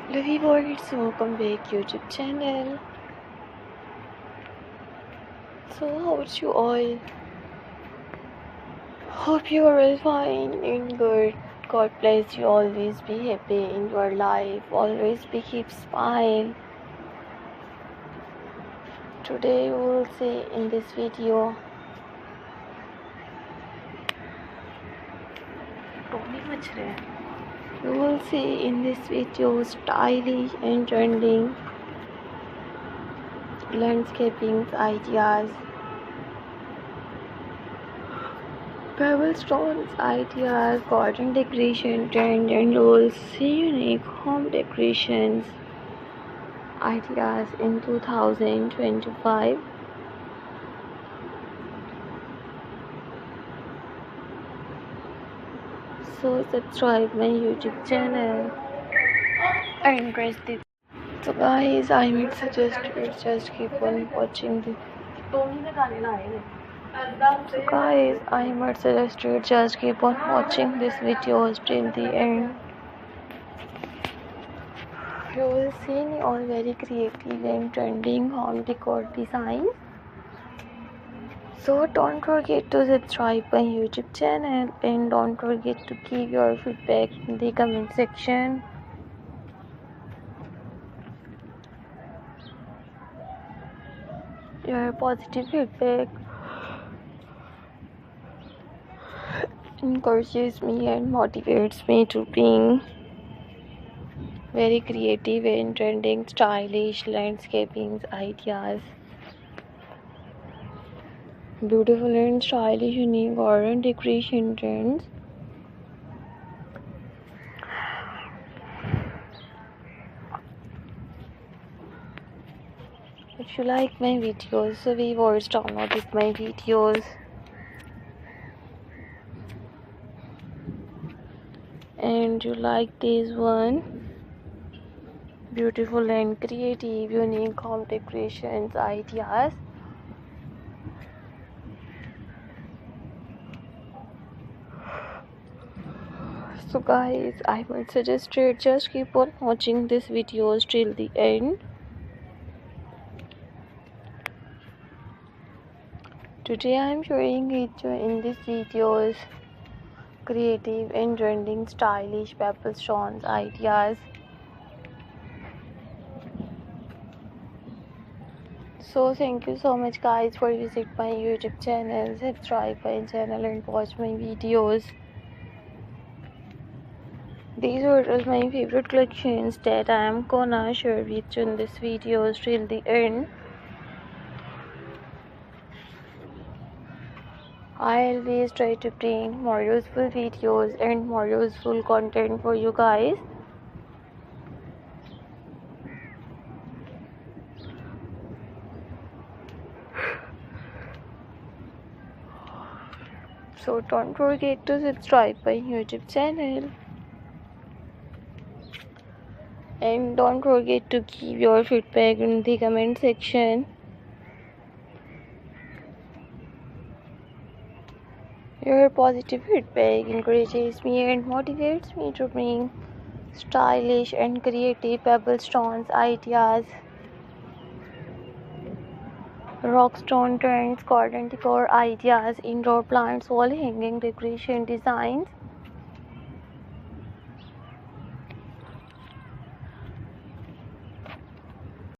Lovey Boys, welcome back YouTube channel. So how's you all? Hope you are all fine and good. God bless you. Always be happy in your life. Always be keep smile. Today we will see in this video. You will see in this video stylish and trending landscaping ideas. Pebblestone's ideas, garden decoration, trend and rules, see unique home decorations ideas in 2025. So subscribe my YouTube channel and press the. So guys, I would suggest you just keep on watching the. So guys, I would suggest you just keep on watching this video till the end. You will see all very creative and trending home decor designs. So don't forget to subscribe my YouTube channel and don't forget to give your feedback in the comment section. Your positive feedback encourages me and motivates me to bring very creative and trending stylish landscaping ideas. Beautiful and stylish unique garden decoration trends. If you like my videos, so we watch download my videos. And you like this one, beautiful and creative unique home decorations ideas. So guys, I would suggest you just keep on watching these videos till the end. Today I am showing it in these videos creative and trending stylish Pebblestones ideas. So thank you so much guys for visiting my YouTube channel, subscribe my channel and watch my videos. These are all my favorite collections that I am gonna share with you in this videos till the end. I always try to bring more useful videos and more useful content for you guys. So don't forget to subscribe my YouTube channel. And don't forget to give your feedback in the comment section. Your positive feedback encourages me and motivates me to bring stylish and creative Pebblestones ideas, rockstone trends, garden decor ideas, indoor plants, wall hanging decoration designs.